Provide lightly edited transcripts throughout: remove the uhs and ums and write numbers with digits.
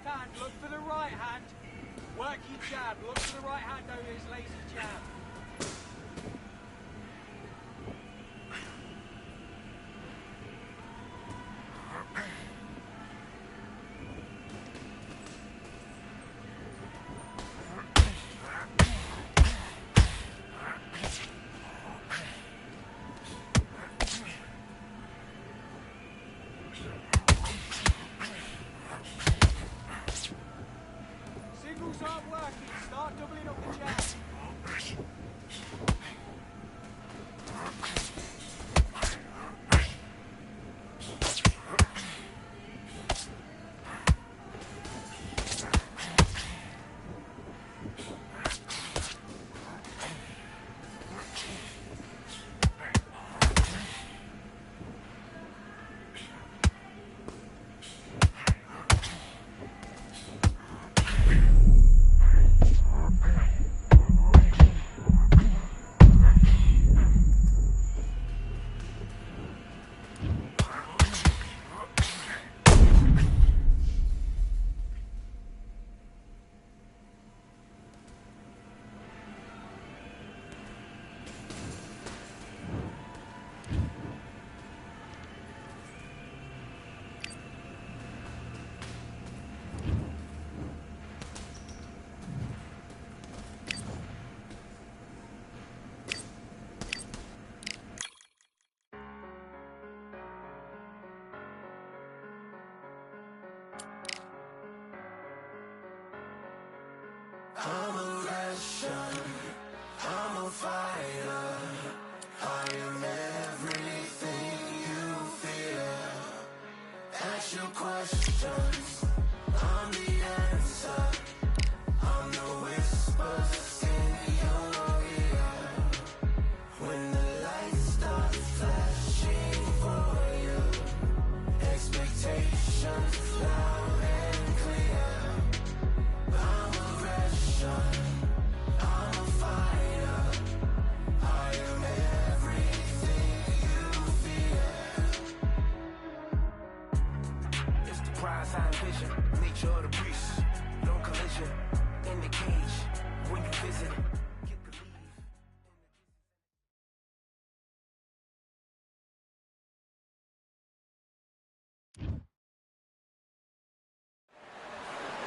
left hand, look for the right hand. Work your jab, look for the right hand over his lazy jab. Singles aren't working, start doubling up the jab. I'm a Russian, I'm a fighter, I am everything you fear. Ask your questions, I'm the answer, I'm the whispers in your ear. When the lights start flashing for you, expectations loud and clear. I'm a Russian, I'm a fighter, I am everything you fear. It's the prize I envision, nature of the beast, no collision, in the cage, when you visit, get the leave.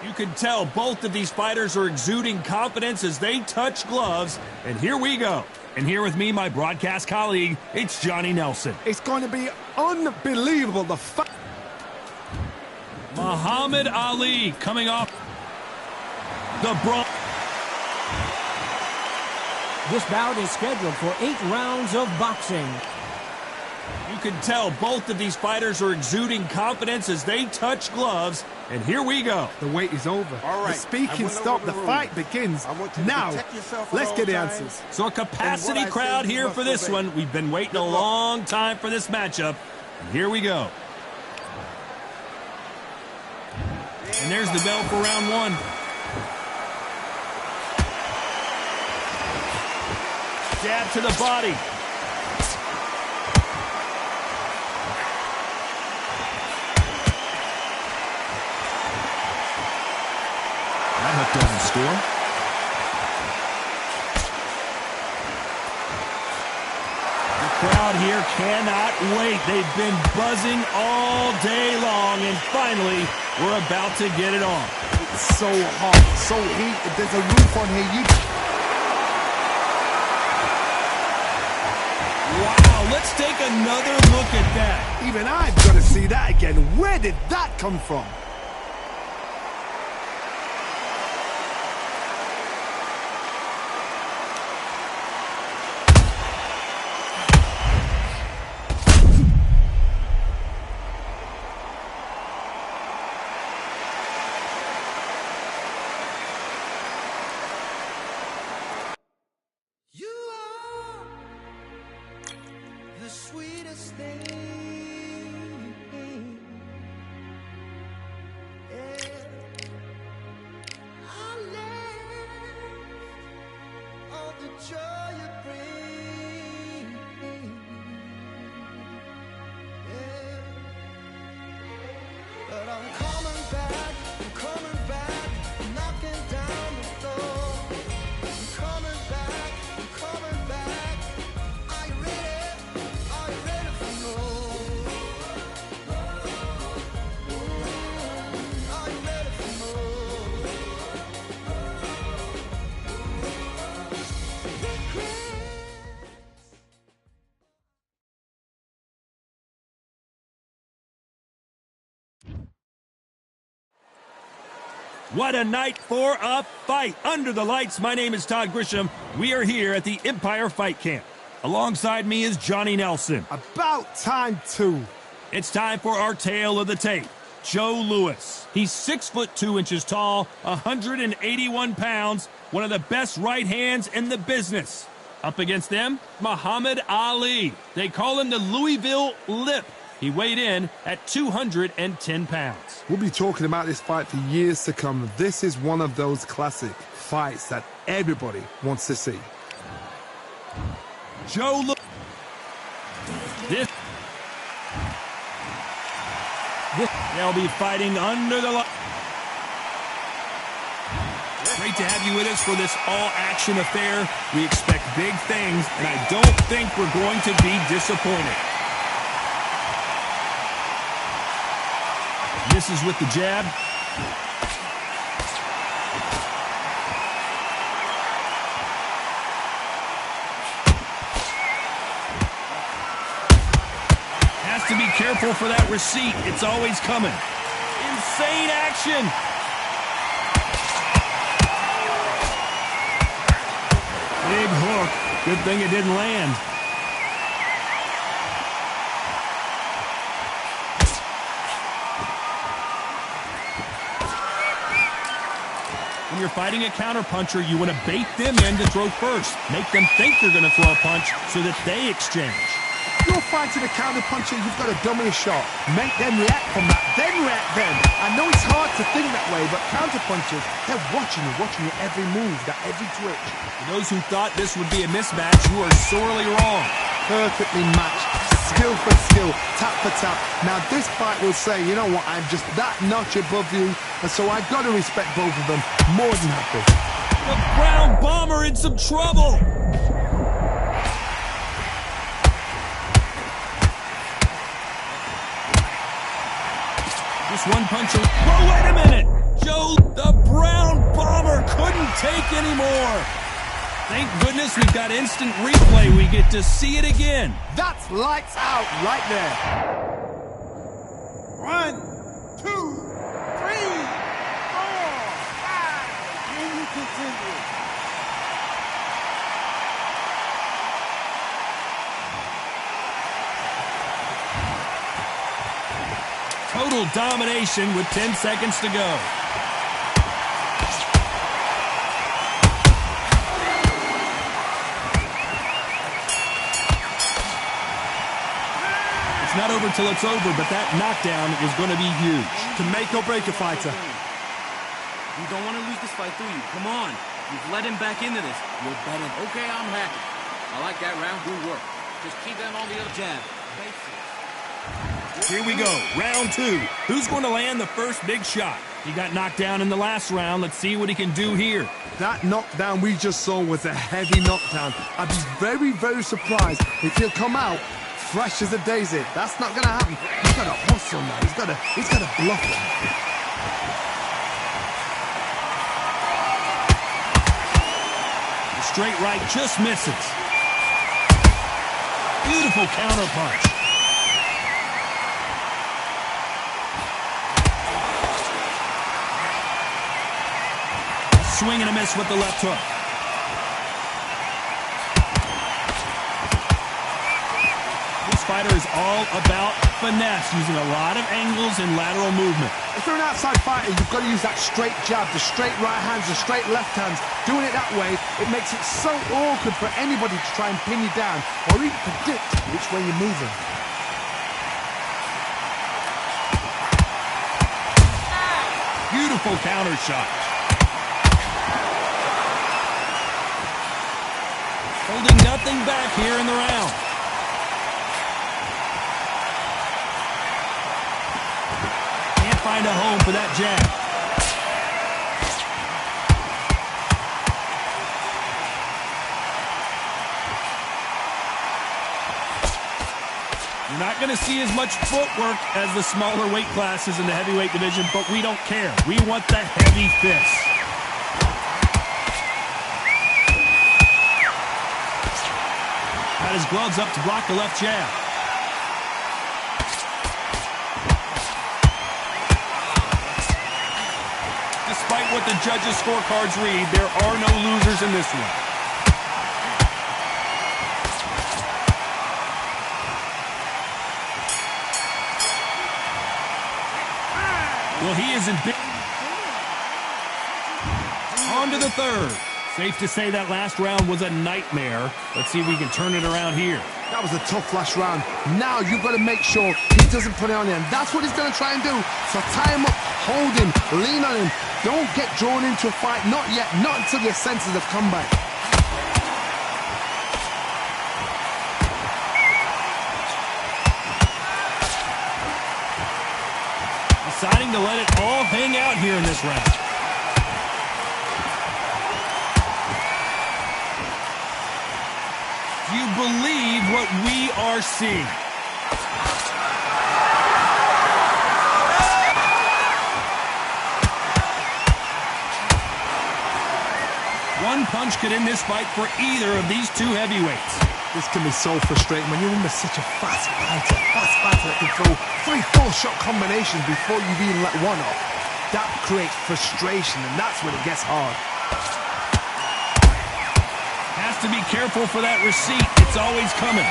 You can tell both of these fighters are exuding confidence as they touch gloves. And here we go. And here with me, my broadcast colleague, it's Johnny Nelson. It's going to be unbelievable. Muhammad Ali coming off the bronze. This bout is scheduled for 8 rounds of boxing. You can tell both of these fighters are exuding confidence as they touch gloves. And here we go. The wait is over. All right. The speaking stopped. The fight begins. Now, let's get the answers. So a capacity crowd here for this one. We've been waiting a long time for this matchup. And here we go. And there's the bell for round one. Jab to the body. That hook doesn't score. The crowd here cannot wait. They've been buzzing all day long, and finally, we're about to get it on. It's so hot, so heated. There's a roof on here. Wow, let's take another look at that. Even I've got to see that again. Where did that come from? The sweetest thing, yeah. I live on the joy you bring, yeah. But I'm coming back, I'm coming What a night for a fight. Under the lights, my name is Todd Grisham. We are here at the Empire Fight Camp. Alongside me is Johnny Nelson. About time, too. It's time for our tale of the tape. Joe Louis. He's 6'2" tall, 181 pounds, one of the best right hands in the business. Up against them, Muhammad Ali. They call him the Louisville Lip. He weighed in at 210 pounds. We'll be talking about this fight for years to come. This is one of those classic fights that everybody wants to see. Joe Louis. They'll be fighting under the light. Great to have you with us for this all-action affair. We expect big things, and I don't think we're going to be disappointed. Misses with the jab. Has to be careful for that receipt. It's always coming. Insane action. Big hook. Good thing it didn't land. When you're fighting a counterpuncher, you want to bait them in to throw first. Make them think you're going to throw a punch so that they exchange. You're fighting a counterpuncher, you've got to dummy a shot. Make them react from that, then react then. I know it's hard to think that way, but counterpunchers, they're watching your every move, that every twitch. For those who thought this would be a mismatch, you are sorely wrong. Perfectly matched, skill for skill, tap for tap. Now this fight will say, you know what, I'm just that notch above you, and so I've got to respect both of them more than happy. The Brown Bomber in some trouble. Just one punch. Whoa, wait a minute. Joe, the Brown Bomber couldn't take anymore. Thank goodness we've got instant replay. We get to see it again. That's lights out right there. 1, 2, 3, 4, 5. Can you continue? Total domination with 10 seconds to go. It's not over till it's over, but that knockdown is going to be huge. To make or break a fighter. You don't want to lose this fight, do you? Come on. You've led him back into this. You're betting. Okay, I'm happy. I like that round. Good work. Just keep that on the other Jab. Here we go, round 2. Who's going to land the first big shot? He got knocked down in the last round. Let's see what he can do here. That knockdown we just saw was a heavy knockdown. I'd be very, very surprised if he'll come out fresh as a daisy. That's not going to happen. He's got to hustle now. He's got to bluff him. The straight right just misses. Beautiful counter punch. Swing and a miss with the left hook. This fighter is all about finesse, using a lot of angles and lateral movement. If you're an outside fighter, you've got to use that straight jab, the straight right hands, the straight left hands. Doing it that way, it makes it so awkward for anybody to try and pin you down or even predict which way you're moving. Beautiful counter shot. Holding nothing back here in the round. Can't find a home for that jab. You're not going to see as much footwork as the smaller weight classes in the heavyweight division, but we don't care. We want the heavy fists. Got his gloves up to block the left jab. what the judges' scorecards read. There are no losers in this one. Well, he isn't big. On to the third. Safe to say that last round was a nightmare. Let's see if we can turn it around here. That was a tough last round. Now you've got to make sure he doesn't put it on you. And that's what he's going to try and do. So tie him up, hold him, lean on him. Don't get drawn into a fight. Not yet. Not until your senses have come back. Deciding to let it all hang out here in this round. Do you believe what we are seeing? One punch could end this fight for either of these two heavyweights. This can be so frustrating when you're under such a fast fighter that can throw 3-4 shot combinations before you've even let one off. That creates frustration, and that's when it gets hard. Has to be careful for that receipt. It's always coming.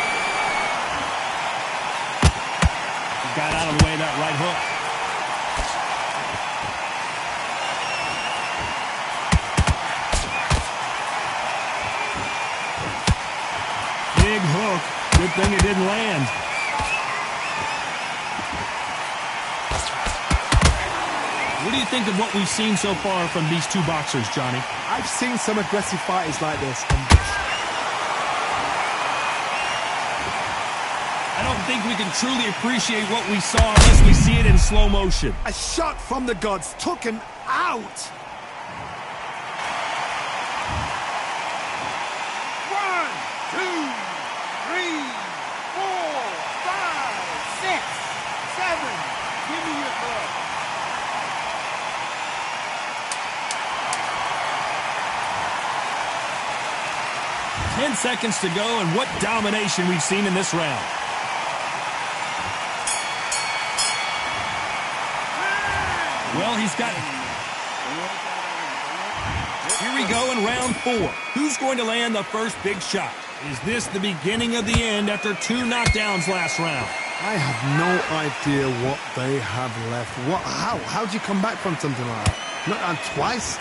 He got out of the way of that right hook. Big hook. Good thing it didn't land. What do you think of what we've seen so far from these two boxers, Johnny? I've seen some aggressive fighters like this, and I don't think we can truly appreciate what we saw unless we see it in slow motion. a shot from the gods took him out. 1, 2, 3, 4, 5, 6, 7. Give me your glove. Ten seconds to go, and what domination we've seen in this round. Well, he's got... Here we go in round 4. Who's going to land the first big shot? Is this the beginning of the end after 2 knockdowns last round? I have no idea what they have left. How do you come back from something like that? Not on twice?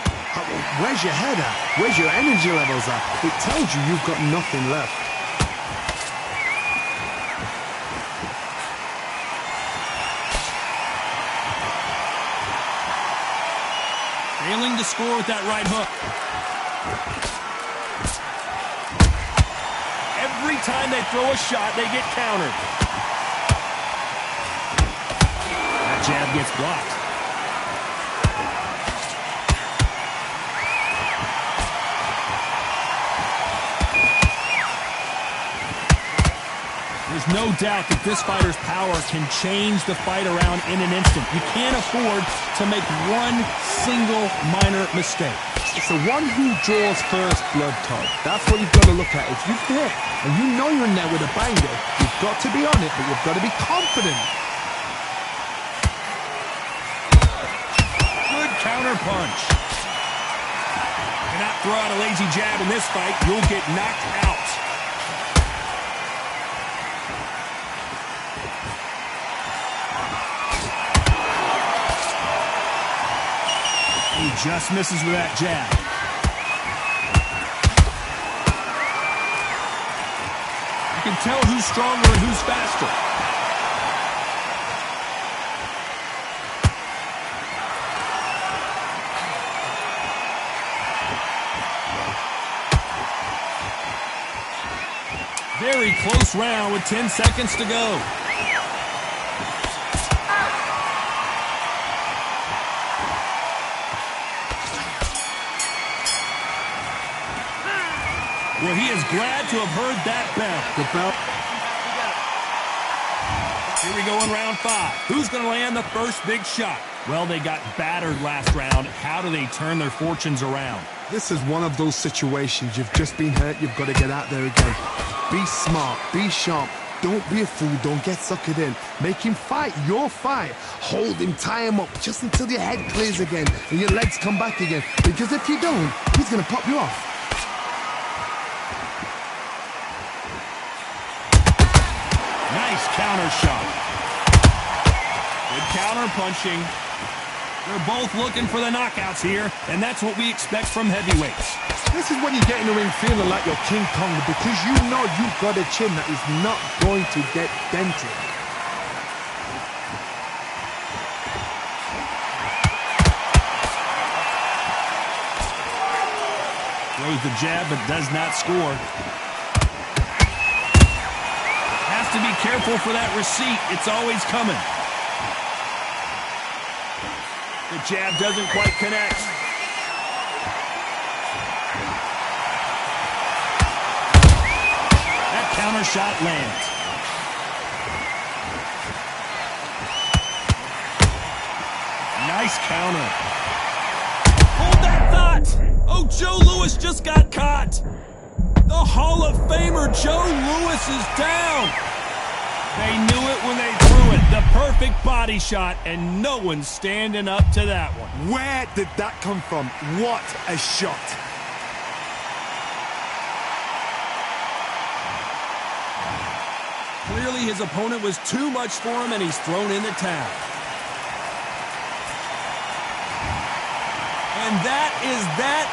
Where's your head at? Where's your energy levels at? It tells you you've got nothing left. Failing to score with that right hook. Every time they throw a shot, they get countered. That jab gets blocked. There's no doubt that this fighter's power can change the fight around in an instant. You can't afford to make one single minor mistake. It's the one who draws first blood, Todd. That's what you've got to look at. If you've hit and you know you're in there with a banger, you've got to be on it, but you've got to be confident. Good counter punch. Cannot throw out a lazy jab in this fight. You'll get knocked out. He just misses with that jab. You can tell who's stronger and who's faster. Very close round with 10 seconds to go. Well, he is glad to have heard that bell. The bell. Here we go in round 5. Who's going to land the first big shot? Well, they got battered last round. How do they turn their fortunes around? This is one of those situations. You've just been hurt. You've got to get out there again. Be smart. Be sharp. Don't be a fool. Don't get suckered in. Make him fight your fight. Hold him, tie him up just until your head clears again and your legs come back again. Because if you don't, he's going to pop you off. Nice counter shot. Good counter punching. They're both looking for the knockouts here, and that's what we expect from heavyweights. This is when you get in the ring feeling like you're King Kong, because you know you've got a chin that is not going to get dented. Throws the jab, but does not score. Has to be careful for that receipt. It's always coming. The jab doesn't quite connect. That counter shot lands. Nice counter. Hold that thought. Oh, Joe Louis just got caught. The Hall of Famer Joe Louis is down. They knew it when they threw it. The perfect body shot, and no one's standing up to that one. Where did that come from? What a shot. Clearly his opponent was too much for him, and he's thrown in the towel. And that is that.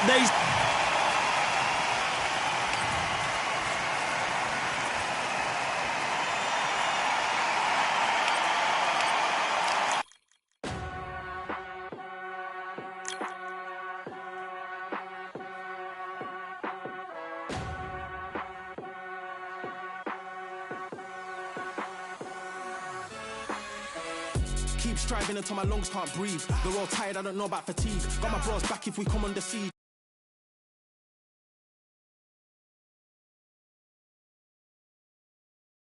Keep striving until my lungs can't breathe. They're all tired, I don't know about fatigue. Got my bros back if we come under siege.